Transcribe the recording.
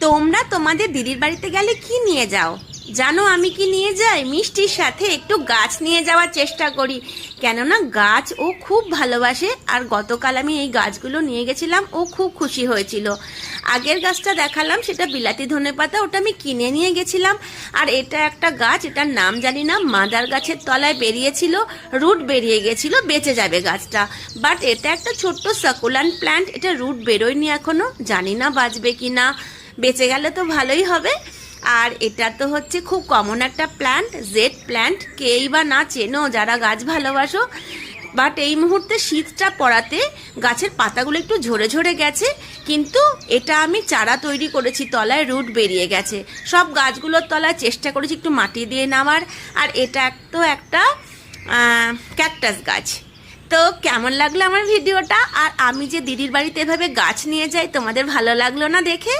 তোমরা তোমাদের দিদির বাড়িতে গেলে কি নিয়ে যাও জানো? আমি কি নিয়ে যাই? মিষ্টির সাথে একটু গাছ নিয়ে যাওয়ার চেষ্টা করি, কেননা গাছ ও খুব ভালোবাসে। আর গতকাল আমি এই গাছগুলো নিয়ে গেছিলাম, ও খুব খুশি হয়েছিল। আগের গাছটা দেখালাম, সেটা বিলাতি ধনেপাতা, ওটা আমি কিনে নিয়ে গেছিলাম। আর এটা একটা গাছ, এটার নাম জানি না, মাদার গাছের তলায় বেরিয়েছিল, রুট বেরিয়ে গেছিল, বেঁচে যাবে গাছটা। বাট এটা একটা ছোট্ট সাকুলান্ট প্ল্যান্ট, এটা রুট বেরোয়নি এখনো, জানি না বাঁচবে কি না। বেঁচে গেলে তো ভালোই হবে। আর এটা তো হচ্ছে খুব কমন একটা প্ল্যান্ট, জেড প্ল্যান্ট, কেই বা না চেনো যারা গাছ ভালোবাসো। বাট এই মুহূর্তে শীতটা পড়াতে গাছের পাতাগুলো একটু ঝরে ঝরে গেছে, কিন্তু এটা আমি চারা তৈরি করেছি, তলায় রুট বেরিয়ে গেছে। সব গাছগুলোর তলায় চেষ্টা করেছি একটু মাটি দিয়ে নামার। আর এটা তো একটা ক্যাকটাস গাছ। তো কেমন লাগলো আমার ভিডিওটা? আর আমি যে দিদির বাড়িতে এভাবে গাছ নিয়ে যাই, তোমাদের ভালো লাগলো না দেখে?